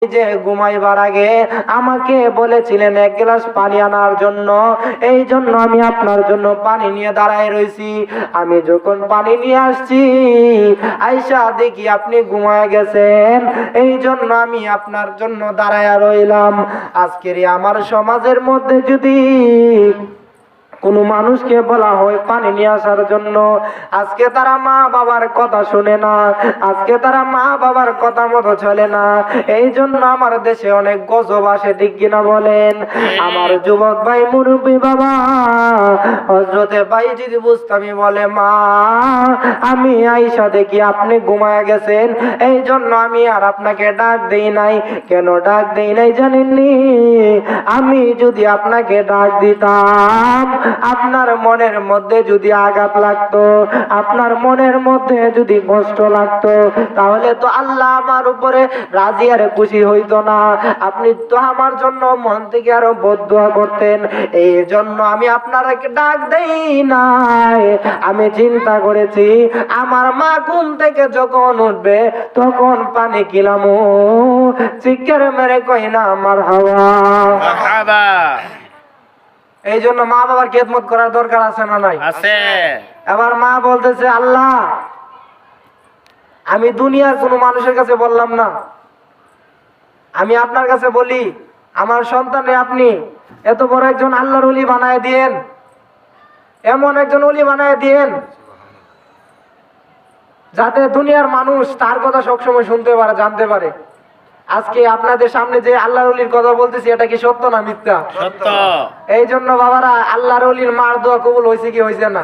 যে ঘুমাইবার আগে আমাকে বলেছিলেন এক গ্লাস পানি আনার জন্য, এই জন্য আমি আপনার জন্য পানি নিয়ে দাঁড়ায় রয়েছি। আমি যখন পানি নিয়ে আসছি, আয়সা দেখি আপনি ঘুমায় গেছেন, এই জন্য আমি আপনার জন্য দাঁড়ায় রইলাম। আজকের আমার সমাজের মধ্যে যদি কোনো মানুষকে বলা হয় পানি নিয়ে আসার জন্য, আজকে তারা মা বাবার কথা শুনে না, আজকে তারা মা বাবার কথা মতো চলে না। এই জন্য আমার দেশে অনেক গজব আসে, ঠিক কিনা বলেন? আমার যুবক ভাই, মুরব্বী বাবা, হযরতে বাইজিদ বুস্তামি বলে, মা আমি আয়েশা দেখি আপনি ঘুমায় গেছেন, এই জন্য আমি আর আপনাকে ডাক দেই নাই। কেন ডাক দেই নাই জানেননি? আমি যদি আপনাকে ডাক দিতাম, আপনার মনের মধ্যে যদি আঘাত লাগতো, আপনার মনের মধ্যে যদি কষ্ট লাগতো, তাহলে তো আল্লাহ আমার উপরে রাজি আর খুশি হইতো না। আপনি তো আমার জন্য মন থেকে আরো বদদুয়া করতেন। এই জন্য আমি আপনাকে ডাক দেই নাই। আমি চিন্তা করেছি, আমার মা ঘুম থেকে যখন উঠবে তখন পানি কিলামু, চিৎকার মেরে কই না আমার হাওয়া। এই জন্য মা বাবার খেদমত করার দরকার আছে না নাই? আছে। এবার মা বলতেছে, আল্লাহ আমি দুনিয়ার কোনো মানুষের কাছে বললাম না, আমি আপনার কাছে বলি, আমার সন্তানে আপনি এত বড় একজন আল্লাহর ওলি বানায় দিয়েন, এমন একজন ওলি বানায় দিয়েন যাতে দুনিয়ার মানুষ তার কথা সবসময় শুনতে পারে, জানতে পারে। আজকে আপনাদের সামনে যে আল্লাহর ওলির কথা বলতেছি, এটা কি সত্য না মিথ্যা? সত্য। এই জন্য বাবারা, আল্লাহর ওলির মার দোয়া কবুল হয়েছে কি হয়েছে না?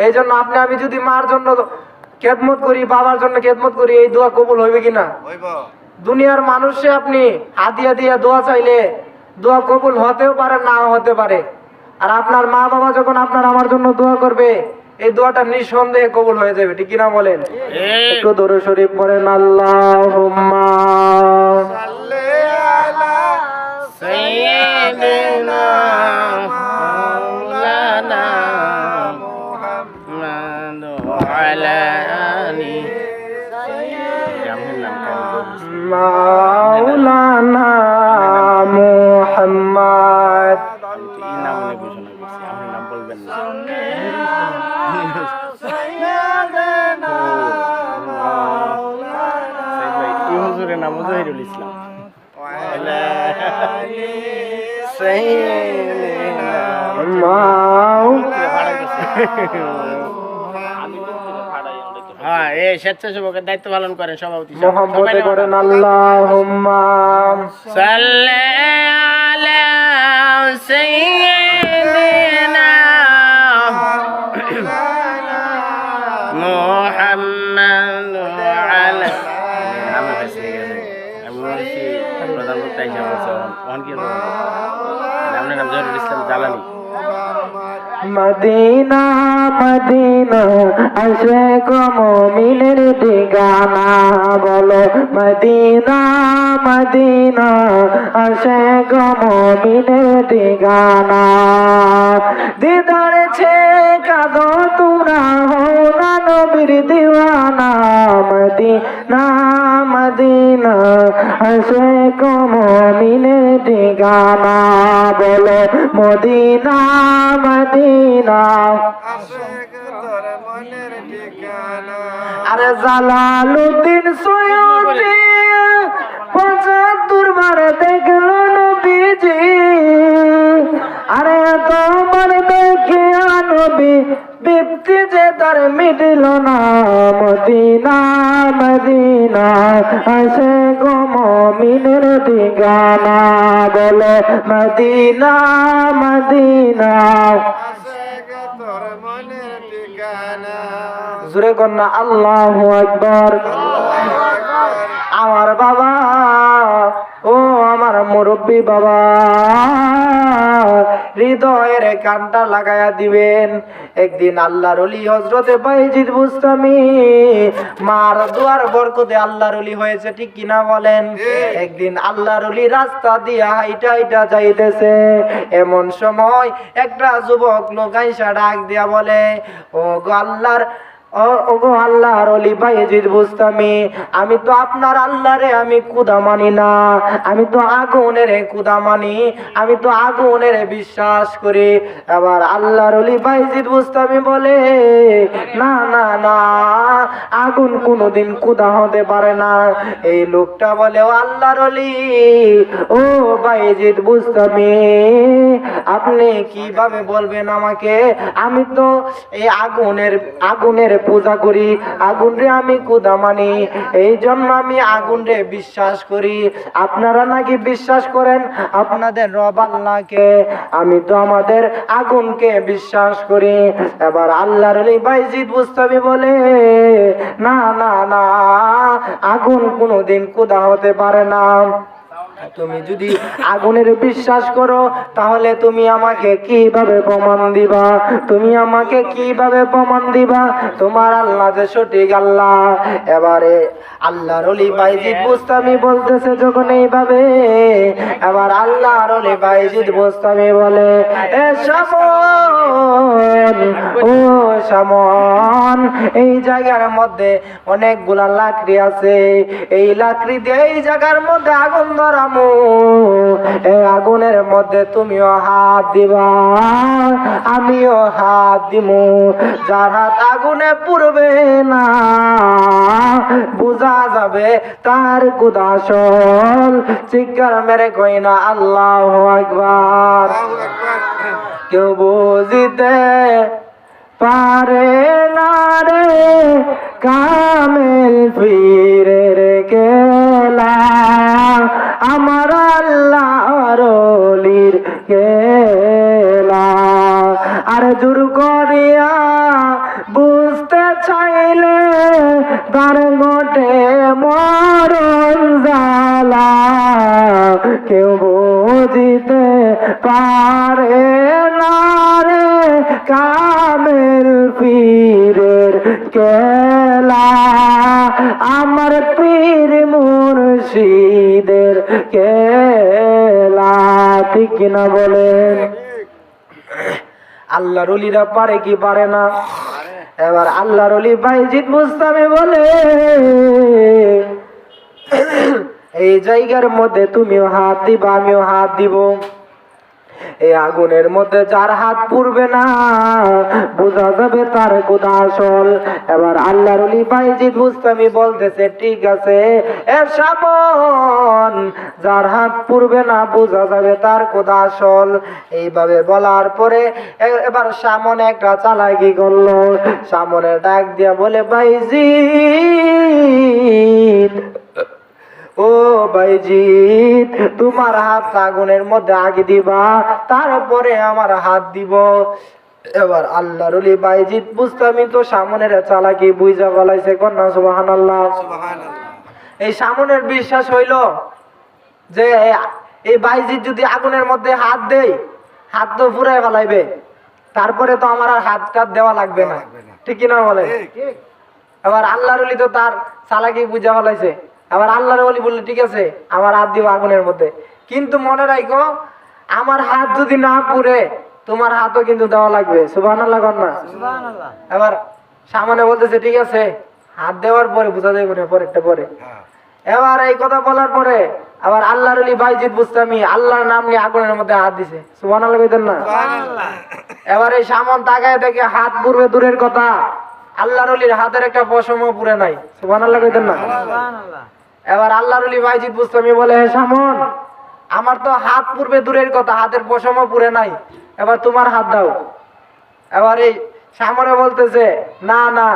এই জন্য আমি যদি মার জন্য খেদমত করি, বাবার জন্য খেদমত করি, এই দোয়া কবুল হইবে কিনা? দুনিয়ার মানুষে আপনি হাদিয়া দিয়ে দোয়া চাইলে দোয়া কবুল হতেও পারে, নাও হতে পারে। আর আপনার মা বাবা যখন আপনার আমার জন্য দোয়া করবে, এই দোয়াটা নিঃসন্দেহে কবুল হয়ে যাবে, ঠিক কিনা বলেন? একটু দরুদ শরীফ পড়েন। আল্লাহুম্মা সাল্লি আলা সাইয়্যিদিনা মাওলানা মুহাম্মদ ওয়া আলা আলি মাওলানা মুহাম্মদ। নাম বলবেন না। নাম মুজাহিদুল ইসলাম। হ্যাঁ, এই স্বেচ্ছাসেবকের দায়িত্ব পালন করেন সভাপতি। মোহাম্মদে করেন আল্লাহুম্মা সাল্লি আলা সাইয়্যিদিনা মুহাম্মদ আলা নামে বেশি গেছে। আমি বলছি প্রধানমন্ত্রী হিসেবে বলছি, ওখান কি আপনার নাম জহিরুল ইসলাম জালানি। মদিনা মদিনা আশিক মুমিনের ঠিকানা, বলো মদিনা মদিনা আশিক মুমিনের ঠিকানা। দিদার ছে কাঁদো তোমরা, হও না নবীর দিওয়ানা। মদিনা মদিনা আশিক মুমিনের ঠিকানা, বলো মদিনা মদিনা আশিক তোর মনের ঠিকানা। আরে জালালউদ্দিন সৈয়দী ৭৫ বার দেখলো নবীজি, আরে তোমার দেখে নবী বিপতি যে তার মিটল না। মদিনা মদিনা আশিক মুমিনের ঠিকানা, বলে মদিনা মদিনা আশিক তোর মনের ঠিকানা। জোরে কন্যা আল্লাহু আকবার। আমার বাবা, ও আমার মুরব্বী বাবা, হৃদয়ের কানটা লাগায়া দিবেন। একদিন আল্লাহর ওলি হযরতে বাইজিদ বুস্তামি মার দুয়ার বরকতে আল্লাহর ওলি হয়েছে, ঠিক কিনা বলেন? একদিন আল্লাহর ওলি রাস্তা দিয়া হাইটা হাইটা যাইতেছে, এমন সময় একটা যুবক লোক আইসা ডাক দিয়া বলে, ও গো আল্লাহর ওগো আল্লাহর ওলি বাইজিদ বুস্তামি, আমি তো আপনার আল্লাহরে আমি খোদা মানি না, আমি তো আগুনের খোদা মানি, আমি তো আগুনের বিশ্বাস করি। এবার আল্লাহর ওলি বাইজিদ বুস্তামি বলে, না না না, আগুন কোনোদিন খোদা হতে পারে না। এই লোকটা বলে, ও আল্লাহর ওলি, ও বাইজিদ বুস্তামি, আপনি কিভাবে বলবেন আমাকে? আমি তো এই আগুনের পূজা করি, আগুনরে আমি খোদা মানি, এই জন্য আমি আগুনরে বিশ্বাস করি। আপনারা নাকি বিশ্বাস করেন আপনাদের রব আল্লাহকে, আমি তো আমাদের আগুনকে বিশ্বাস করি। এবার আল্লাহর ওলি বাইজিদ বুস্তামি বলে, না না না, আগুন কোনোদিন খোদা হতে পারে না। তুমি যদি আগুনের বিশ্বাস করো তাহলে তুমি আমাকে কিভাবে প্রমাণ দিবা? তুমি আমাকে কিভাবে প্রমাণ দিবা তোমার আল্লাহ যে সঠিক আল্লাহ? এবারে আল্লাহর ওলি বাইজিদ বুস্তামি বলতেছে যখন এইভাবে, এবার আল্লাহর ওলি বাইজিদ বুস্তামি বলে, এ শামন, ও শামন, এই জায়গার মধ্যে অনেকগুলা লাকড়ি আছে, এই লাকড়ি দিয়ে এই জায়গার মধ্যে আগুন ধরামু, এই আগুনের মধ্যে তুমিও হাত দিবা, আমিও হাত দিমু। যার হাত আগুনে পুড়বে না বুঝা যাবে তার খোদা আসল। চিৎকার মেরে কই না আল্লাহু আকবার। কেউ বুঝিতে পারে না রে কামেল পীরের খেলা, আমার আল্লাহর ওলির খেলা। আর জোর করিয়া বুঝতে চাইলে তার গোটে মরণ জ্বালা, কেউ বুঝিতে পারে না রে কামেল পীরের খেলা, আমার পীর মুর্শিদের খেলা। ঠিক কিনা বলেন? আল্লাহর ওলিরা পারে কি পারে না? এবার আল্লাহর ওলি বাইজিদ বুস্তামি বলে, এই জায়গার মধ্যে তুমিও হাত দিবা, আমিও হাত দিব। এই আগুনের মধ্যে যার হাত পুড়বে না বোঝা যাবে তার খোদা আসল। এবার আল্লাহর ওলি বাইজিদ বুস্তামি বলতেছে, ঠিক আছে এ শামন, যার হাত পুড়বে না বোঝা যাবে তার খোদা আসল। এইভাবে বলার পরে এবার শামন একটা চালাকি করলো, শামনের ডাক দিয়া বলে, বাইজিদ, ও বাইজিদ, তোমার হাত আগুনের মধ্যে আগে দিবা, তারপরে আমার হাত দিব। এবার আল্লাহর ওলি বাইজিদ বুস্তামি তো সামনের চালাকি বুঝা বলাইছে, কন্যা সুবহানাল্লাহ। এই সামনের বিশ্বাস হইল যে এই বাইজিদ যদি আগুনের মধ্যে হাত দেয়, হাত তো ফুরাই ফেলাইবে, তারপরে তো আমার আর হাত টাত দেওয়া লাগবে না। ঠিক কিনা বলে? এবার আল্লাহর ওলি তো তার চালাকি বুঝা ফেলাইছে। আবার আল্লাহর ওলি বললে, ঠিক আছে আমার হাত দিব আগুনের মধ্যে, কিন্তু মনে রাখো আমার হাত যদি না পুড়ে তোমার হাতও কিন্তু দেওয়া লাগবে। সুবহানাল্লাহ কন্যা। এবার সামনে বলতেছে, ঠিক আছে, হাত দেওয়ার পরে বুঝা যাবে না পরেরটা পরে। এবার এই কথা বলার পরে আবার আল্লাহর ওলি বাইজিদ বুস্তামি আল্লাহর নাম নিয়ে আগুনের মধ্যে হাত দিছে। সুবহানাল্লাহ কইতেন না? এবার এই সামন তাকায় দেখে হাত পুড়বে দূরের কথা, আল্লাহর ওলির হাতের একটা পশমও পুড়ে নাই। সুবহানাল্লাহ কইতেন না? এবার আল্লাহর ওলি বাইজিদ বুস্তামি বলে, হে শামন, আমার তো হাত পুড়বে দূরের কথা, হাতের পশমও পুড়ে নাই, এবার তোমার হাত দাও। এবার এই সামনে বলতেছে, না না,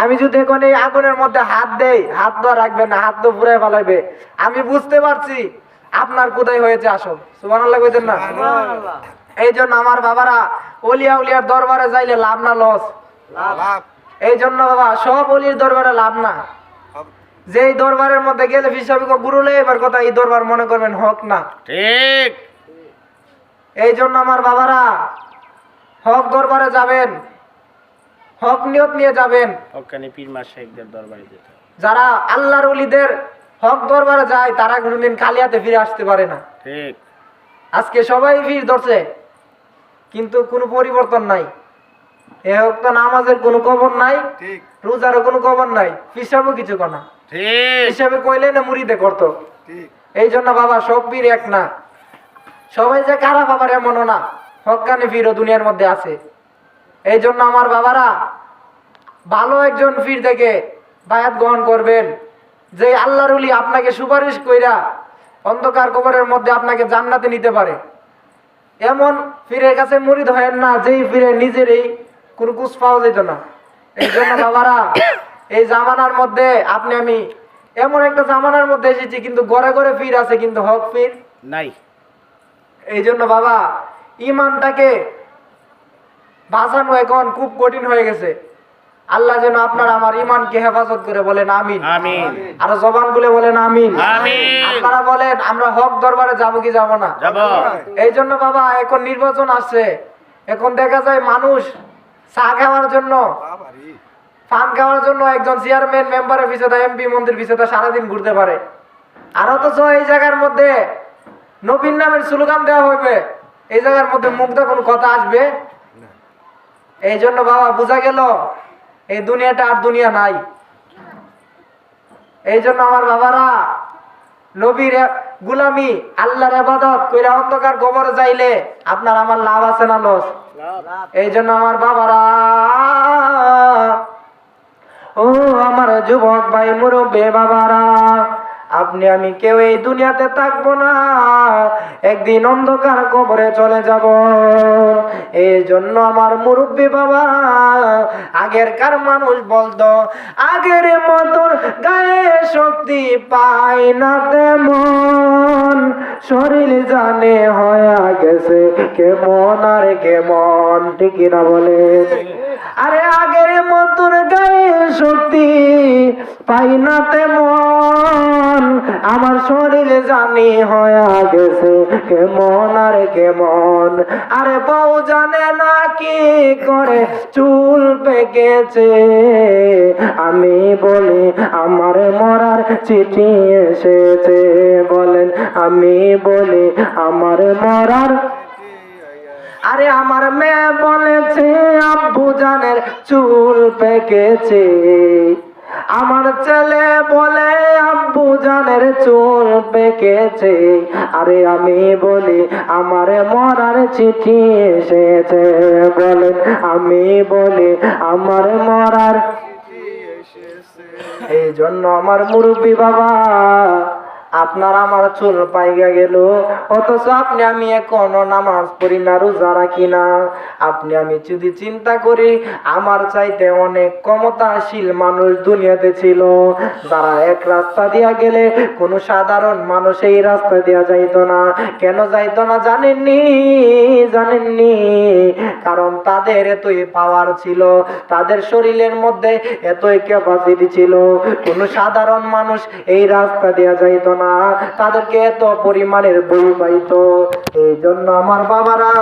আমি যদি এখন এই আগুনের মধ্যে হাত দেই, হাত তো রাখবে না, হাত তো পুড়ে ফেলাইবে। আমি বুঝতে পারছি আপনার কোথায় হয়েছে আসল। সুবহানাল্লাহ কইতেন না? এই জন্য আমার বাবারা ওলিয়া উলিয়ার দরবারে যাইলে লাভ না লস? এই জন্য বাবা সব অলির দরবারে লাভ না। যেই দরবারের মধ্যে গেলে হিসাবে গুরুলে এবার কথা, এই দরবার মনে করবেন হক না। ঠিক। এই জন্য আমার বাবারা হক দরবারে যাবেন, হক নিয়ত নিয়ে যাবেন। হক্কানি পীর মা শেখদের দরবারে যেতে। যারা আল্লাহর ওলিদের হক দরবারে যায় তারা কোনোদিন খালি হাতে ফিরে আসতে পারে না। ঠিক। আজকে সবাই ভিড় ধরছে কিন্তু কোনো পরিবর্তন নাই। এ হোক তো নামাজের কোনো খবর নাই, রোজারও কোনো খবর নাই, হিসাবও কিছু না। ঠিক হিসাবে কইলে না মুড়িদে করতো। এই জন্য বাবা সব পীর এক না, সবাই যে কারা বাবার এমনও না, হক্কানি পীরও দুনিয়ার মধ্যে আছে। এই জন্য আমার বাবারা ভালো একজন পীর থেকে বায়াত গ্রহণ করবেন, যে আল্লাহর ওলি আপনাকে সুপারিশ কইরা অন্ধকার কবরের মধ্যে আপনাকে জান্নাতে নিতে পারে। এমন পীরের কাছে মুরিদ হয় না যেই পীরের নিজেরই কোনো কুছ পাওয়া যেত না। এই জন্য বাবারা এই জামানার মধ্যে আপনি আমি এমন একটা জামানার মধ্যে এসেছি, কিন্তু ঘরে ঘরে পীর আছে কিন্তু হক পীর নাই। এই জন্য বাবা ইমানটাকে বাঁচানো এখন খুব কঠিন হয়ে গেছে। আল্লাহ যেন আপনার আমার ইমানকে হেফাজত করে, বলেন আমিন। আমিন। আর জবান খুলে বলেন আমিন। আমিন। আপনারা বলেন আমরা হক দরবারে যাবো কি যাব না? যাব। এই জন্য বাবা এখন নির্বাচন আসছে, এখন দেখা যায় মানুষ চা খাওয়ার জন্য, পান খাওয়ার জন্য একজন চেয়ারম্যান মেম্বারের পিছনে, এমপি মন্ত্রীর পিছনে সারাদিন ঘুরতে পারে। আর অথচ এই জায়গার মধ্যে নবীন নামের স্লোগান দেওয়া হইবে, এই জায়গার মধ্যে মুগ্ধ কোনো কথা আসবে? এই জন্য বাবা বোঝা গেল এই দুনিয়াটা আর দুনিয়া নাই। এই জন্য আমার বাবারা নবীর গুলামি আল্লাহর ইবাদত কইরা অন্ধকার কবরে যাইলে আপনার আমার লাভ আছে না লস? এই জন্য আমার বাবারা, ও আমার যুবক ভাই মুরব্বী বাবারা, আপনি আমি কেউ এই দুনিয়াতে থাকবো না, একদিন অন্ধকার কবরে চলে যাব। এই জন্য আমার মুরব্বী বাবা, আগেরকার মানুষ বলতো আগের মতন গায়ে শক্তি পায় না তেমন, শরীর জানে হয়ে গেছে কেমন আর কেমন, ঠিক না বলে? আরে আগের মতন গায়ে শক্তি পাই না তেমন, আমার শরীর জানি হয়ে গেছে কেমন আর কেমন। আরে বউ জানে না কি করে চুল পেকেছে, আমি বলি আমার মরার চিঠি এসেছে, বলেন আমি বলি আমার মরার। আরে আমার মেয়ে বলেছে আব্বু জানের চুল পেকেছে, আমার ছেলে বলে আব্বু জানের চুল পেকেছে, আরে আমি বলি আমার মরার চিঠি এসেছে, বলেন আমি বলি আমার মরার। এই জন্য আমার মুরব্বী বাবা, আপনার আমার চুল পাইগা গেল, অথচ আপনি আমি এখনো নামাজ পড়ি না, রোজা রাখি না। আপনি আমি যদি চিন্তা করি, আমার চাইতে অনেক ক্ষমতাশীল মানুষ দুনিয়াতে ছিল, যারা এক রাস্তা দিয়া গেলে কোনো সাধারণ মানুষ এই রাস্তা দিয়া যাইতো না। কেন যাইতো না জানেননি? জানেননি? কারণ তাদের এতই পাওয়ার ছিল, তাদের শরীরের মধ্যে এতই ক্যাপাসিটি ছিল, কোনো সাধারণ মানুষ এই রাস্তা দিয়া যাইতো না, তাদেরকে এত পরিমাণের বই পাইতো। এই জন্য আমার বাবারা